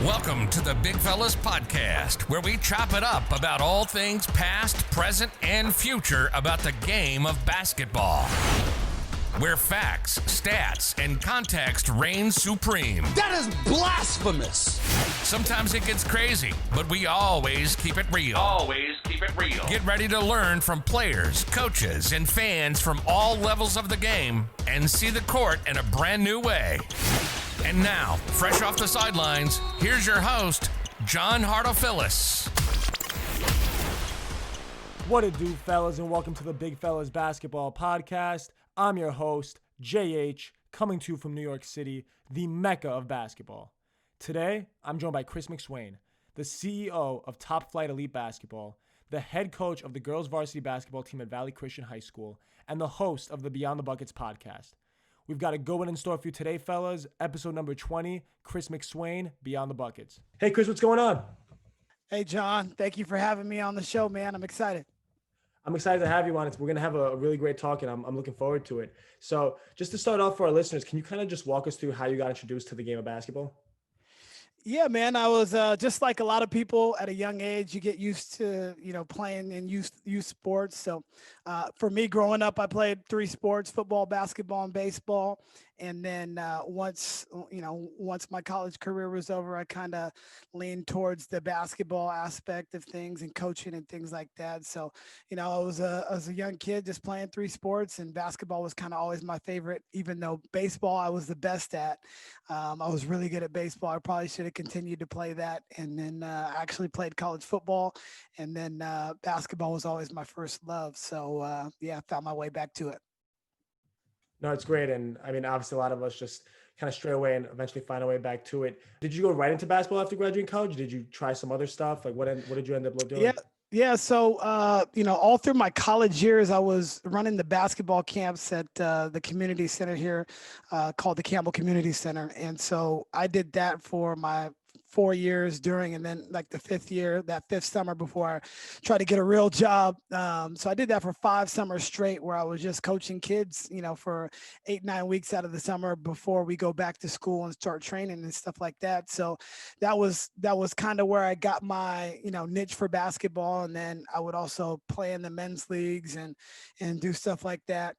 Welcome to the Big Fellas Podcast, where we chop it up about all things past, present, and future about the game of basketball. Where facts, stats, and context reign supreme. That is blasphemous. Sometimes it gets crazy, but we always keep it real. Get ready to learn from players, coaches, and fans from all levels of the game and see the court in a brand new way. And now, fresh off the sidelines, here's your host, John Hartofilis. What it do, fellas, and welcome to the Big Fellas Basketball Podcast. I'm your host, JH, coming to you from New York City, the mecca of basketball. Today, I'm joined by Chris McSwain, the CEO of Top Flight Elite Basketball, the head coach of the girls varsity basketball team at Valley Christian High School, and the host of the Beyond the Buckets podcast. We've got a good one in store for you today, fellas. Episode number 20, Chris McSwain, Beyond the Buckets. Hey, Chris, what's going on? Hey, John. Thank you for having me on the show, man. I'm excited. I'm excited to have you on. We're going to have a really great talk, and I'm looking forward to it. So just to start off for our listeners, can you kind of just walk us through how you got introduced to the game of basketball? Yeah, man, I was just like a lot of people at a young age, you get used to, playing in youth sports. So for me growing up, I played three sports: football, basketball, and baseball. And then once my college career was over, I kind of leaned towards the basketball aspect of things and coaching and things like that. So, I was a young kid just playing three sports, and basketball was kind of always my favorite, even though baseball I was the best at. I was really good at baseball. I probably should have continued to play that. And then I actually played college football, and then basketball was always my first love. So, I found my way back to it. No, it's great. And I mean, obviously a lot of us just kind of stray away and eventually find our way back to it. Did you go right into basketball after graduating college? Did you try some other stuff? Like what did you end up doing? Yeah. So, all through my college years, I was running the basketball camps at the community center here called the Campbell Community Center. And so I did that for my 4 years during, and then like the fifth summer before I tried to get a real job. So I did that for 5 summers straight, where I was just coaching kids, for 8-9 weeks out of the summer before we go back to school and start training and stuff like that. So that was kind of where I got my, niche for basketball. And then I would also play in the men's leagues and do stuff like that,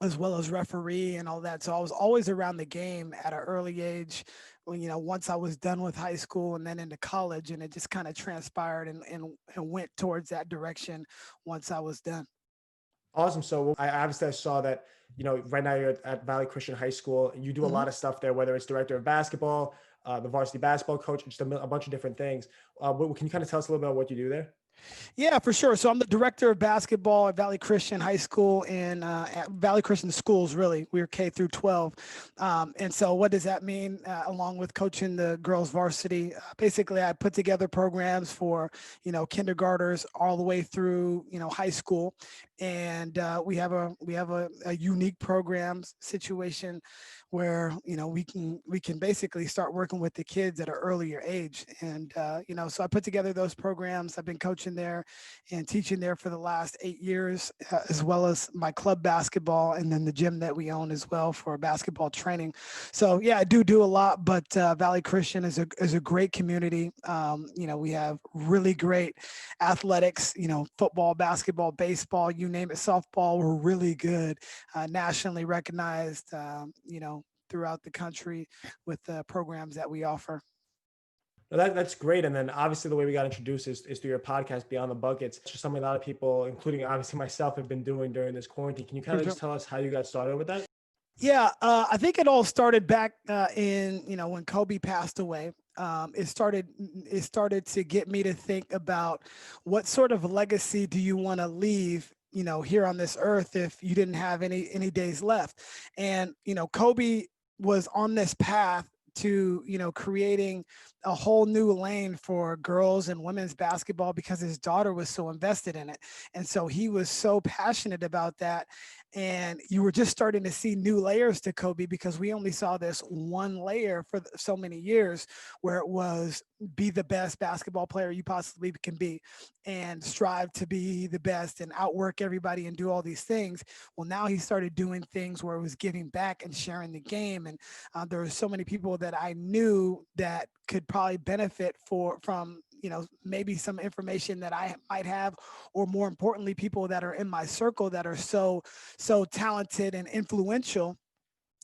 as well as referee and all that. So I was always around the game at an early age, once I was done with high school and then into college, and it just kind of transpired and went towards that direction once I was done. Awesome. So I saw that, right now you're at Valley Christian High School. You do a lot of stuff there, whether it's director of basketball, the varsity basketball coach, just a bunch of different things. Can you kind of tell us a little bit about what you do there? Yeah, for sure. So I'm the director of basketball at Valley Christian High School and at Valley Christian Schools, really. We're K through 12. And so what does that mean? Along with coaching the girls varsity, basically I put together programs for, kindergartners all the way through, high school. And we have a unique programs situation where, we can basically start working with the kids at an earlier age. And, so I put together those programs. I've been coaching there and teaching there for the last 8 years, as well as my club basketball and then the gym that we own as well for basketball training. So yeah, I do a lot, but Valley Christian is a great community. We have really great athletics, football, basketball, baseball, you name it, softball. We're really good, nationally recognized, throughout the country with the programs that we offer. That's great. And then obviously the way we got introduced is through your podcast, Beyond the Buckets. It's just something a lot of people, including obviously myself, have been doing during this quarantine. Can you kind of just tell us how you got started with that? Yeah, I think it all started back when Kobe passed away. It started to get me to think about what sort of legacy do you want to leave, here on this earth if you didn't have any days left. And, Kobe was on this path to, creating a whole new lane for girls and women's basketball because his daughter was so invested in it. And so he was so passionate about that. And you were just starting to see new layers to Kobe because we only saw this one layer for so many years where it was be the best basketball player you possibly can be and strive to be the best and outwork everybody and do all these things. Well, now he started doing things where it was giving back and sharing the game. And there were so many people that I knew that could probably benefit from maybe some information that I might have, or more importantly, people that are in my circle that are so talented and influential.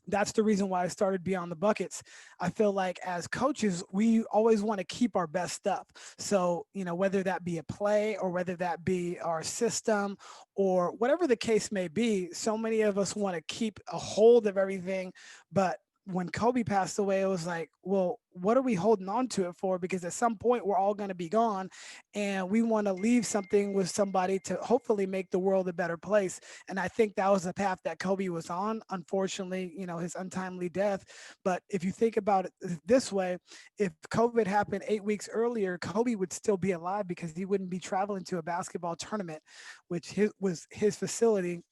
That's the reason why I started Beyond the Buckets. I feel like as coaches, we always want to keep our best stuff. So, whether that be a play or whether that be our system or whatever the case may be, so many of us want to keep a hold of everything. But when Kobe passed away, it was like, well, what are we holding on to it for? Because at some point we're all going to be gone, and we want to leave something with somebody to hopefully make the world a better place. And I think that was the path that Kobe was on. Unfortunately, his untimely death. But if you think about it this way, if COVID happened 8 weeks earlier, Kobe would still be alive because he wouldn't be traveling to a basketball tournament, which was his facility.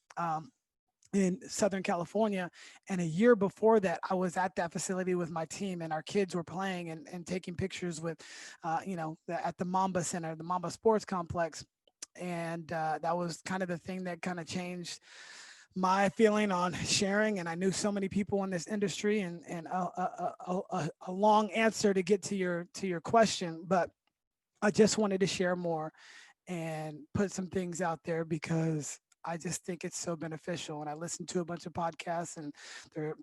In Southern California. And a year before that, I was at that facility with my team, and our kids were playing and taking pictures with, at the Mamba Center, the Mamba Sports Complex. And that was kind of the thing that kind of changed my feeling on sharing. And I knew so many people in this industry, and a long answer to get to your question, but I just wanted to share more and put some things out there because I just think it's so beneficial. And I listened to a bunch of podcasts, and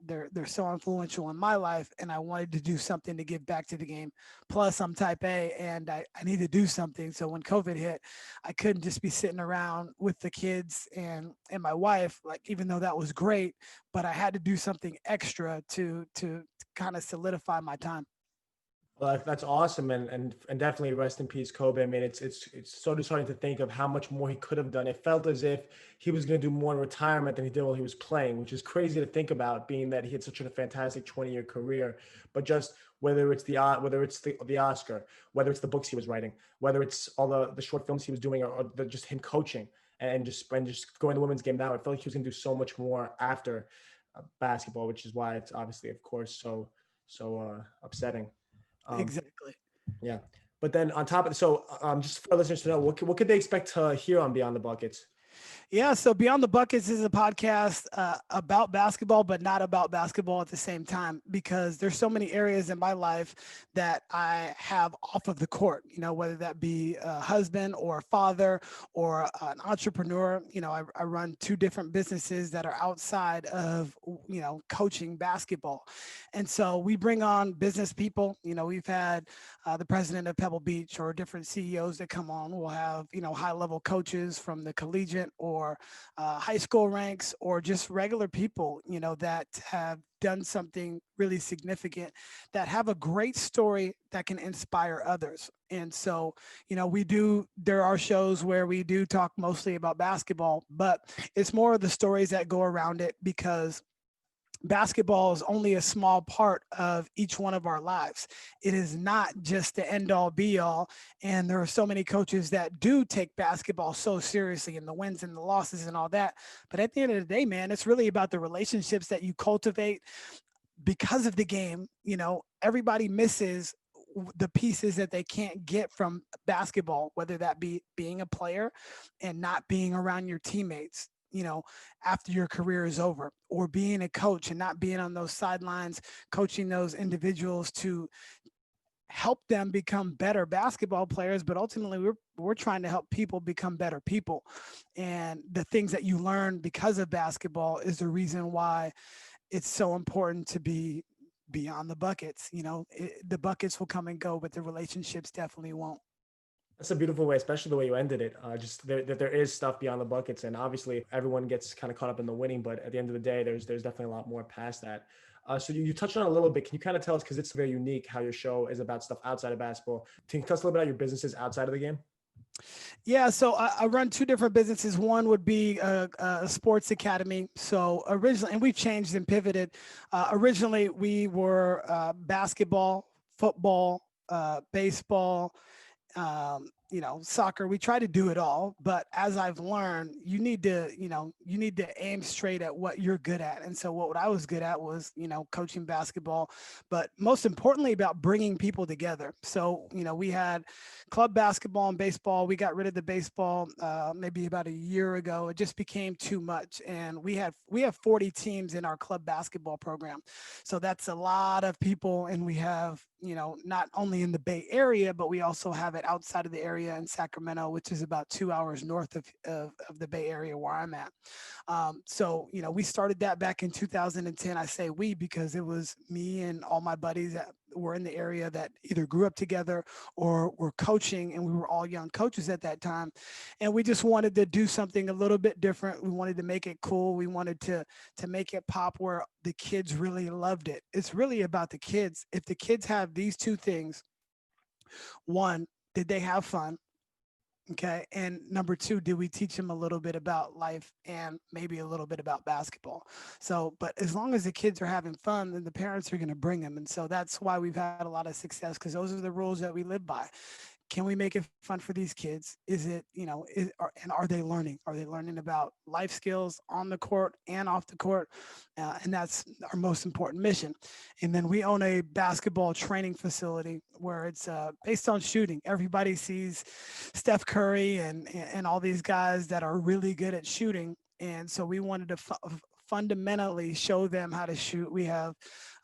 they're so influential in my life. And I wanted to do something to give back to the game. Plus, I'm type A, and I need to do something. So when COVID hit, I couldn't just be sitting around with the kids and my wife, like, even though that was great, but I had to do something extra to kind of solidify my time. Well, that's awesome, and definitely rest in peace, Kobe. I mean, it's so disheartening to think of how much more he could have done. It felt as if he was going to do more in retirement than he did while he was playing, which is crazy to think about, being that he had such a fantastic 20-year career. But just whether it's the Oscar, whether it's the books he was writing, whether it's all the short films he was doing, or just him coaching and just going to the women's game now, I felt like he was going to do so much more after basketball, which is why it's obviously, of course, so upsetting. Exactly. Yeah. But then on top of just for our listeners to know, what could they expect to hear on Beyond the Buckets? Yeah, so Beyond the Buckets is a podcast about basketball, but not about basketball at the same time, because there's so many areas in my life that I have off of the court, whether that be a husband or a father or an entrepreneur. I run 2 different businesses that are outside of, coaching basketball. And so we bring on business people. We've had the president of Pebble Beach or different CEOs that come on. We'll have, high level coaches from the collegiate or high school ranks, or just regular people, that have done something really significant, that have a great story that can inspire others. And so, there are shows where we do talk mostly about basketball, but it's more of the stories that go around it, because basketball is only a small part of each one of our lives. It is not just the end all be all. And there are so many coaches that do take basketball so seriously, and the wins and the losses and all that. But at the end of the day, man, it's really about the relationships that you cultivate because of the game. Everybody misses the pieces that they can't get from basketball, whether that be being a player and not being around your teammates, after your career is over, or being a coach and not being on those sidelines, coaching those individuals to help them become better basketball players. But ultimately we're trying to help people become better people. And the things that you learn because of basketball is the reason why it's so important to be beyond the buckets. The buckets will come and go, but the relationships definitely won't. That's a beautiful way, especially the way you ended it. Just that there is stuff beyond the buckets, and obviously everyone gets kind of caught up in the winning, but at the end of the day, there's definitely a lot more past that. So you touched on it a little bit. Can you kind of tell us, because it's very unique how your show is about stuff outside of basketball? Can you tell us a little bit about your businesses outside of the game? Yeah, so I run 2 different businesses. One would be a sports academy. So originally, and we've changed and pivoted. Originally, we were basketball, football, baseball, soccer, we try to do it all, but as I've learned, you need to aim straight at what you're good at. And so what I was good at was, coaching basketball, but most importantly about bringing people together. So, we had club basketball and baseball. We got rid of the baseball maybe about a year ago. It just became too much. And we have 40 teams in our club basketball program. So that's a lot of people. And we have, not only in the Bay Area, but we also have it outside of the area in Sacramento, which is about 2 hours north of the Bay Area where I'm at. So, we started that back in 2010. I say we because it was me and all my buddies that were in the area that either grew up together or were coaching, and we were all young coaches at that time. And we just wanted to do something a little bit different. We wanted to make it cool. We wanted to make it pop where the kids really loved it. It's really about the kids. If the kids have these two things, one, did they have fun? Okay. And number two, did we teach them a little bit about life and maybe a little bit about basketball? So, but as long as the kids are having fun, then the parents are going to bring them. And so that's why we've had a lot of success, because those are the rules that we live by. Can we make it fun for these kids? Is it, and are they learning? Are they learning about life skills on the court and off the court? And that's our most important mission. And then we own a basketball training facility where it's based on shooting. Everybody sees Steph Curry and all these guys that are really good at shooting. And so we wanted to fundamentally show them how to shoot. We have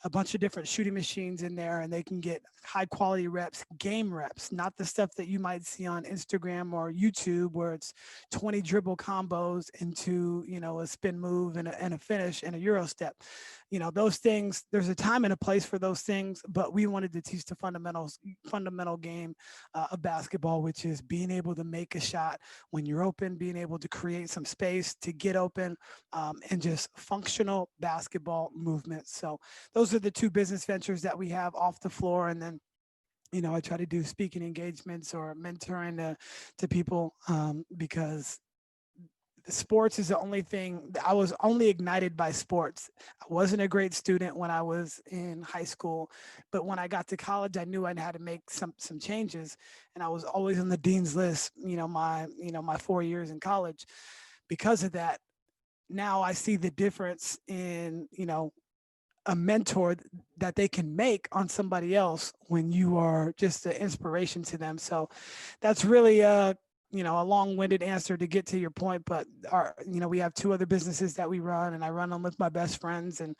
a bunch of different shooting machines in there, and they can get high quality reps, game reps, not the stuff that you might see on Instagram or YouTube where it's 20 dribble combos into, a spin move and a finish and a Euro step. Those things, there's a time and a place for those things, but we wanted to teach the fundamental game of basketball, which is being able to make a shot when you're open, being able to create some space to get open, and just functional basketball movements. So those are the two business ventures that we have off the floor. And then, I try to do speaking engagements or mentoring to people because sports is the only thing. I was only ignited by sports. I wasn't a great student when I was in high school, but when I got to college, I knew I had to make some changes, and I was always on the dean's list. My 4 years in college. Because of that, now I see the difference in a mentor that they can make on somebody else when you are just an inspiration to them. So that's really a long-winded answer to get to your point, but we have two other businesses that we run, and I run them with my best friends. And,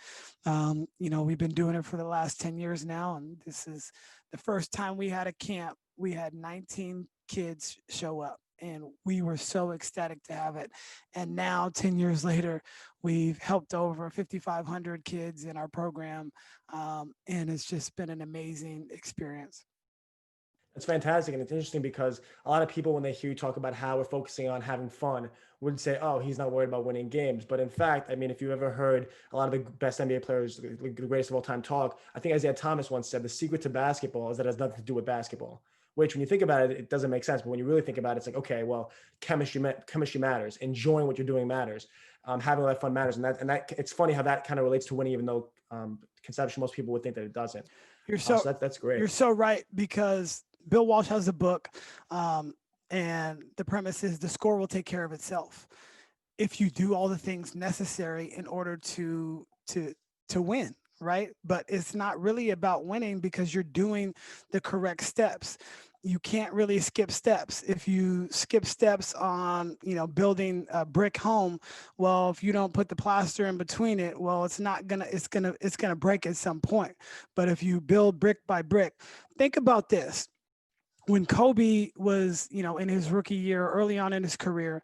we've been doing it for the last 10 years now. And this is the first time we had a camp. We had 19 kids show up, and we were so ecstatic to have it. And now 10 years later, we've helped over 5,500 kids in our program. And it's just been an amazing experience. It's fantastic. And it's interesting because a lot of people, when they hear you talk about how we're focusing on having fun, would say, oh, he's not worried about winning games. But in fact, if you ever heard a lot of the best NBA players, the greatest of all time talk, I think Isaiah Thomas once said, the secret to basketball is that it has nothing to do with basketball. Which, when you think about it, it doesn't make sense. But when you really think about it, it's like, okay, well, chemistry matters. Enjoying what you're doing matters. Having a lot of fun matters. And that it's funny how that kind of relates to winning, even though conceptually most people would think that it doesn't. So that's great. You're so right, because Bill Walsh has a book, and the premise is the score will take care of itself if you do all the things necessary in order to win. Right. But it's not really about winning because you're doing the correct steps. You can't really skip steps. If you skip steps on, building a brick home, well, if you don't put the plaster in between it, well, it's gonna break at some point. But if you build brick by brick, think about this. When Kobe was, in his rookie year, early on in his career,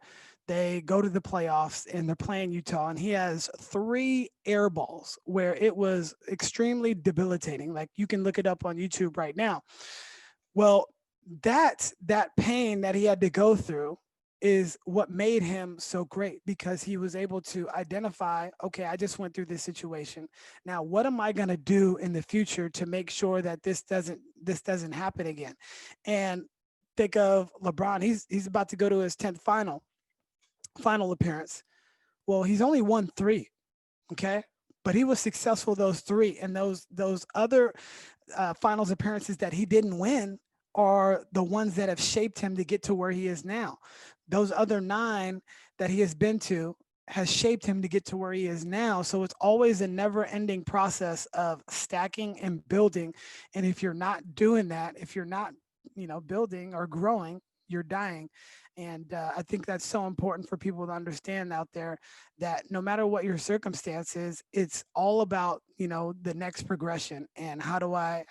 they go to the playoffs and they're playing Utah, and he has 3 air balls where it was extremely debilitating. Like, you can look it up on YouTube right now. Well, that pain that he had to go through is what made him so great, because he was able to identify, okay, I just went through this situation. Now, what am I going to do in the future to make sure that this doesn't happen again? And think of LeBron. He's about to go to his 10th final appearance. Well, he's only won 3. Okay. But he was successful those 3, and those other finals appearances that he didn't win are the ones that have shaped him to get to where he is now. Those other 9 that he has been to has shaped him to get to where he is now. So it's always a never ending process of stacking and building. And if you're not doing that, if you're not, building or growing, you're dying. And I think that's so important for people to understand out there, that no matter what your circumstances, it's all about, the next progression. And how do I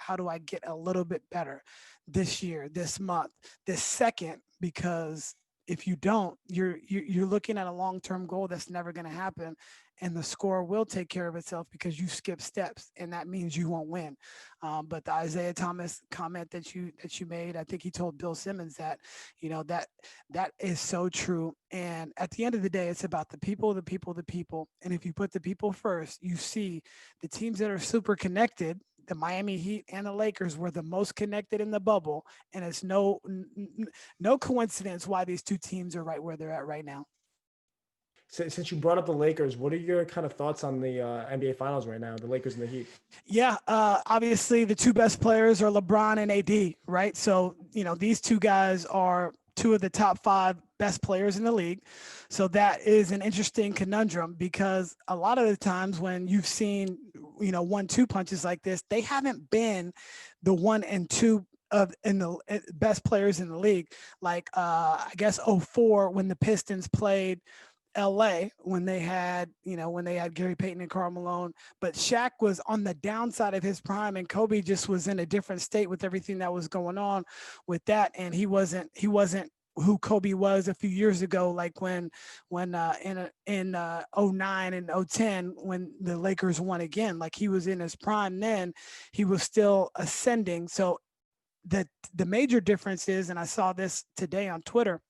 get a little bit better this year, this month, this second? Because if you don't, you're looking at a long-term goal that's never going to happen, and the score will take care of itself because you skip steps, and that means you won't win. But the Isaiah Thomas comment that you made, I think he told Bill Simmons that, that is so true. And at the end of the day, it's about the people, the people, the people. And if you put the people first, you see the teams that are super connected. The Miami Heat and the Lakers were the most connected in the bubble, and it's no coincidence why these two teams are right where they're at right now. Since you brought up the Lakers, what are your kind of thoughts on the NBA Finals right now, the Lakers and the Heat? Yeah, obviously the two best players are LeBron and AD, right? So, these two guys are two of the top 5 best players in the league. So that is an interesting conundrum, because a lot of the times when you've seen, 1-2 punches like this, they haven't been the 1 and 2 in the best players in the league. Like, I guess 2004 when the Pistons played LA, when they had Gary Payton and Karl Malone, but Shaq was on the downside of his prime, and Kobe just was in a different state with everything that was going on with that. And he wasn't who Kobe was a few years ago, like when in 09 and 010, when the Lakers won again. Like, he was in his prime then, he was still ascending. So the major difference is, and I saw this today on Twitter,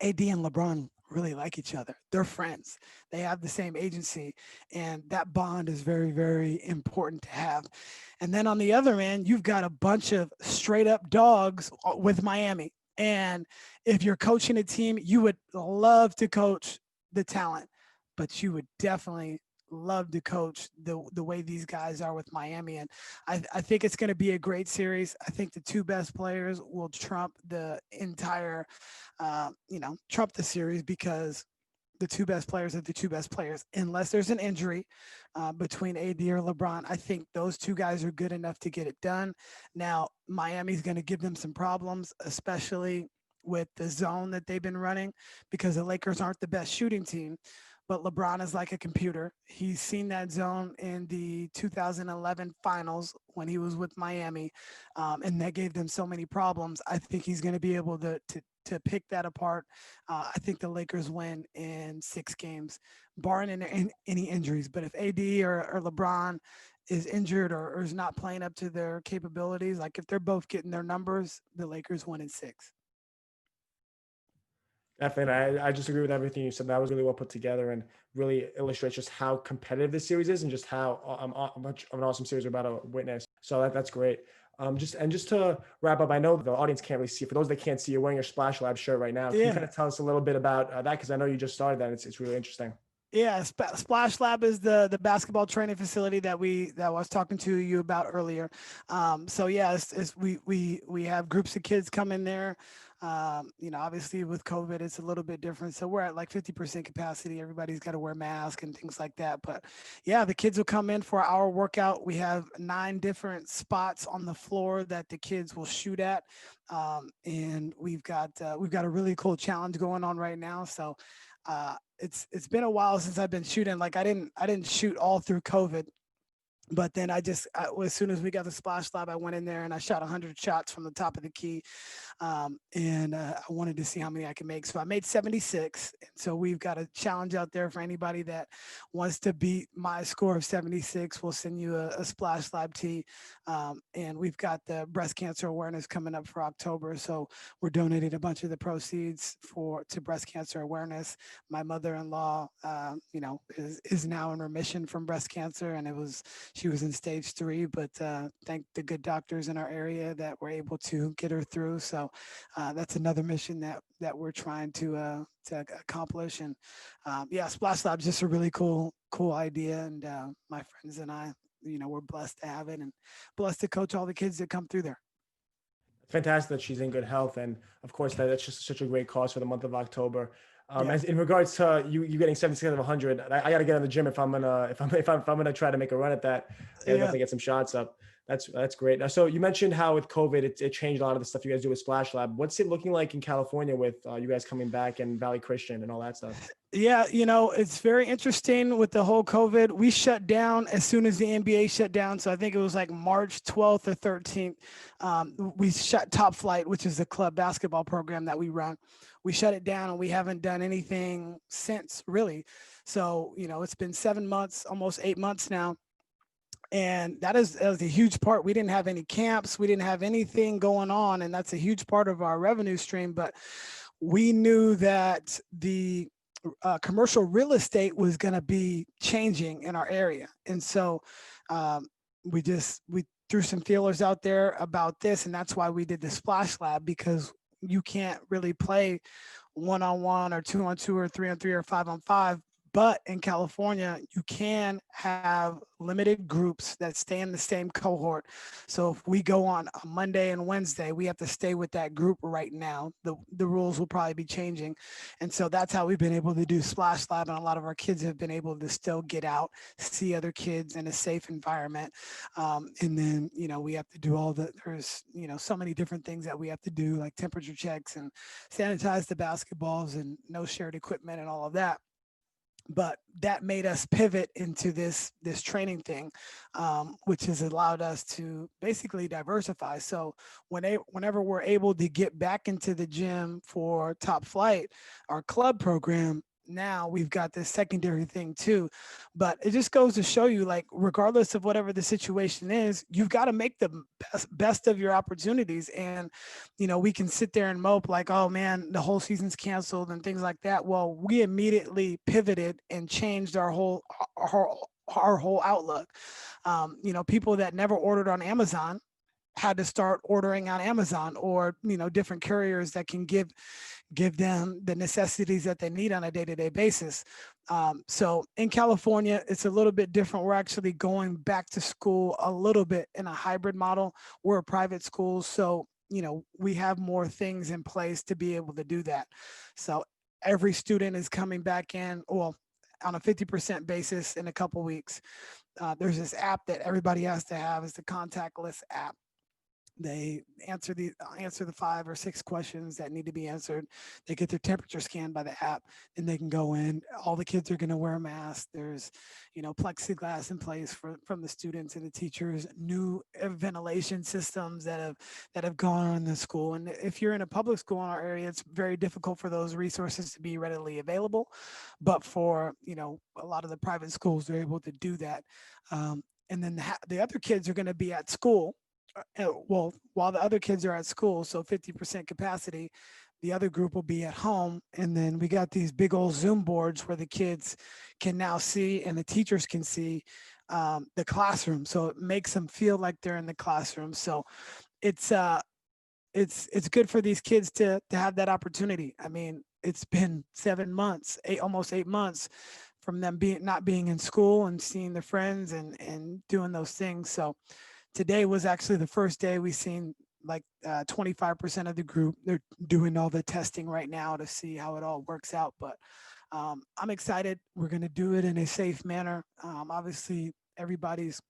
AD and LeBron really like each other. They're friends. They have the same agency, and that bond is very, very important to have. And then on the other end, you've got a bunch of straight up dogs with Miami. And if you're coaching a team, you would love to coach the talent, but you would definitely love to coach the way these guys are with Miami. And I think it's going to be a great series. I think the two best players will trump the entire, trump the series, because the two best players are the two best players. Unless there's an injury between AD or LeBron, I think those two guys are good enough to get it done. Now, Miami's going to give them some problems, especially with the zone that they've been running, because the Lakers aren't the best shooting team. But LeBron is like a computer. He's seen that zone in the 2011 finals when he was with Miami, and that gave them so many problems. I think he's going to be able to pick that apart. I think the Lakers win in 6 games, barring any injuries. But if AD or LeBron is injured or is not playing up to their capabilities, like if they're both getting their numbers, the Lakers win in 6. Definitely. I just agree with everything you said. That was really well put together and really illustrates just how competitive this series is and just how much of an awesome series we're about to witness. So that's great. Just to wrap up, I know the audience can't really see. For those that can't see, you're wearing your Splash Lab shirt right now. Can you kind of tell us a little bit about that? Because I know you just started that. It's really interesting. Yeah, Splash Lab is the basketball training facility that I was talking to you about earlier. So yeah, we have groups of kids come in there. Obviously with COVID, it's a little bit different. So we're at like 50% capacity. Everybody's got to wear masks and things like that. But yeah, the kids will come in for our workout. We have 9 different spots on the floor that the kids will shoot at. And we've got a really cool challenge going on right now. So it's been a while since I've been shooting. Like I didn't shoot all through COVID. But then as soon as we got the Splash Lab, I went in there and I shot 100 shots from the top of the key. And I wanted to see how many I could make. So I made 76. And so we've got a challenge out there for anybody that wants to beat my score of 76. We'll send you a Splash Lab tee. And we've got the breast cancer awareness coming up for October. So we're donating a bunch of the proceeds to breast cancer awareness. My mother-in-law, is now in remission from breast cancer, and she was in stage 3, but thank the good doctors in our area that were able to get her through. So that's another mission that we're trying to accomplish. And Splash Lab is just a really cool idea. And my friends and I, we're blessed to have it and blessed to coach all the kids that come through there. fantastic that she's in good health. And of course, that's just such a great cause for the month of October. Yeah. As in regards to you getting 76 out of 100, I got to get in the gym if I'm gonna try to make a run at that. I gotta Yeah. definitely get some shots up. That's great. Now, so you mentioned how with COVID, it changed a lot of the stuff you guys do with Splash Lab. What's it looking like in California with you guys coming back and Valley Christian and all that stuff? Yeah, it's very interesting with the whole COVID. We shut down as soon as the NBA shut down. So I think it was like March 12th or 13th. We shut Top Flight, which is the club basketball program that we run. We shut it down and we haven't done anything since, really. So, it's been 7 months, almost 8 months now. And that is a huge part. We didn't have any camps. We didn't have anything going on. And that's a huge part of our revenue stream. But we knew that the commercial real estate was going to be changing in our area. And so we threw some feelers out there about this. And that's why we did the Splash Lab, because you can't really play 1-on-1 or 2-on-2 or 3-on-3 or 5-on-5. But in California, you can have limited groups that stay in the same cohort. So if we go on a Monday and Wednesday, we have to stay with that group right now. The rules will probably be changing. And so that's how we've been able to do Splash Lab. And a lot of our kids have been able to still get out, see other kids in a safe environment. And then, we have to do there's, so many different things that we have to do, like temperature checks and sanitize the basketballs and no shared equipment and all of that. But that made us pivot into this training thing, which has allowed us to basically diversify. So whenever we're able to get back into the gym for Top Flight, our club program, now we've got this secondary thing too. But it just goes to show you, like, regardless of whatever the situation is, you've got to make the best of your opportunities. And we can sit there and mope like, oh man, the whole season's canceled and things like that. Well, we immediately pivoted and changed our whole outlook. People that never ordered on Amazon had to start ordering on Amazon, or different couriers that can give them the necessities that they need on a day-to-day basis. So in California, it's a little bit different. We're actually going back to school a little bit in a hybrid model. We're a private school, so we have more things in place to be able to do that. So every student is coming back in, well, on a 50% basis in a couple weeks. There's this app that everybody has to have. It's the contactless app. They answer the 5 or 6 questions that need to be answered. They get their temperature scanned by the app, and they can go in. All the kids are going to wear a mask. There's, plexiglass in place from the students and the teachers. New ventilation systems that have gone on in the school. And if you're in a public school in our area, it's very difficult for those resources to be readily available. But for a lot of the private schools, they're able to do that. And then the other kids are going to be at school. Well, while the other kids are at school, so 50% capacity, the other group will be at home. And then we got these big old Zoom boards where the kids can now see and the teachers can see the classroom. So it makes them feel like they're in the classroom. So it's good for these kids to have that opportunity. I mean, it's been 7 months, almost 8 months from them not being in school and seeing their friends and doing those things. So today was actually the first day we seen like 25% of the group. They're doing all the testing right now to see how it all works out. But I'm excited. We're going to do it in a safe manner. Obviously, everybody's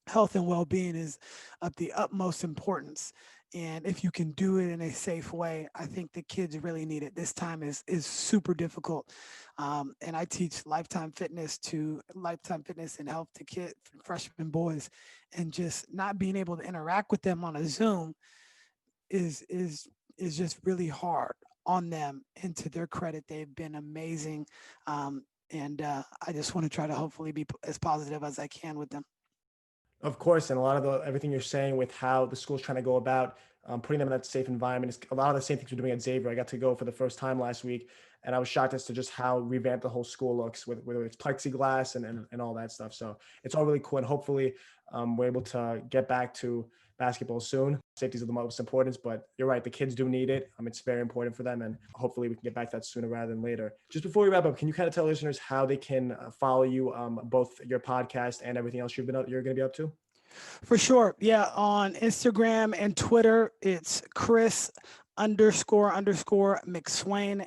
health and well-being is of the utmost importance. And if you can do it in a safe way, I think the kids really need it. This time is super difficult. And I teach lifetime fitness and health to freshman boys, and just not being able to interact with them on a Zoom is just really hard on them. And to their credit, they've been amazing. And I just want to try to hopefully be as positive as I can with them. Of course, and a lot of everything you're saying with how the school's trying to go about putting them in that safe environment is a lot of the same things we're doing at Xavier. I got to go for the first time last week, and I was shocked as to just how revamped the whole school looks, with whether it's plexiglass and all that stuff. So it's all really cool, and hopefully we're able to get back to basketball soon. Safety is of the most importance, but you're right, the kids do need it. It's very important for them, and hopefully we can get back to that sooner rather than later. Just before we wrap up, can you kind of tell listeners how they can follow you, both your podcast and everything else you're going to be up to? For sure. Yeah. On Instagram and Twitter, it's Chris__McSwain,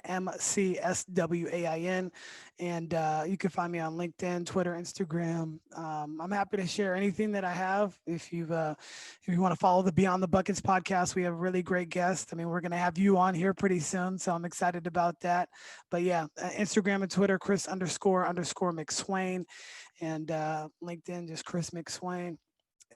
MCSWAIN. And you can find me on LinkedIn, Twitter, Instagram. I'm happy to share anything that I have. If you want to follow the Beyond the Buckets podcast, we have a really great guest. I mean, we're going to have you on here pretty soon, so I'm excited about that. But yeah, Instagram and Twitter, Chris__McSwain, and LinkedIn, just Chris McSwain.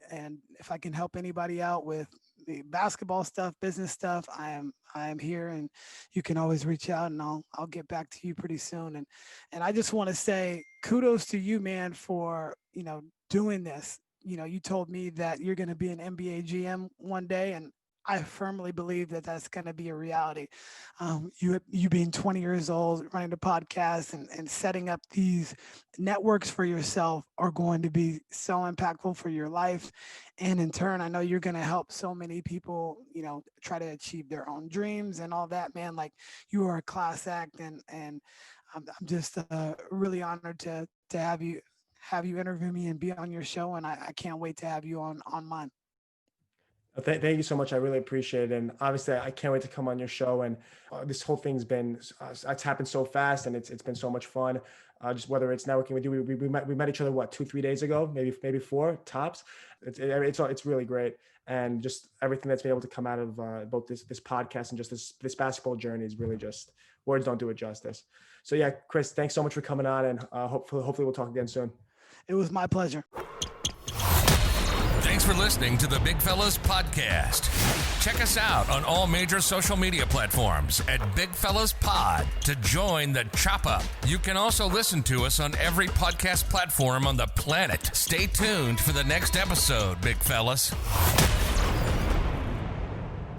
And if I can help anybody out with the basketball stuff, business stuff, I am here, and you can always reach out, and I'll get back to you pretty soon. And I just want to say kudos to you, man, for, doing this. You told me that you're going to be an NBA GM one day, and I firmly believe that that's going to be a reality. You being 20 years old, running a podcast and setting up these networks for yourself are going to be so impactful for your life. And in turn, I know you're going to help so many people, try to achieve their own dreams and all that, man. Like, you are a class act, and I'm just really honored to have you interview me and be on your show. And I can't wait to have you on mine. Thank you so much. I really appreciate it. And obviously, I can't wait to come on your show. And this whole thing's been, it's happened so fast, and it's been so much fun. Just whether it's networking with you, we met each other, 2-3 days ago, maybe 4 tops. It's really great. And just everything that's been able to come out of both this podcast and just this basketball journey is really just, words don't do it justice. So yeah, Chris, thanks so much for coming on, and hopefully we'll talk again soon. It was my pleasure. Thanks for listening to the Big Fellas Podcast. Check us out on all major social media platforms at Big Fellas Pod to join the chop up. You can also listen to us on every podcast platform on the planet. Stay tuned for the next episode, Big Fellas.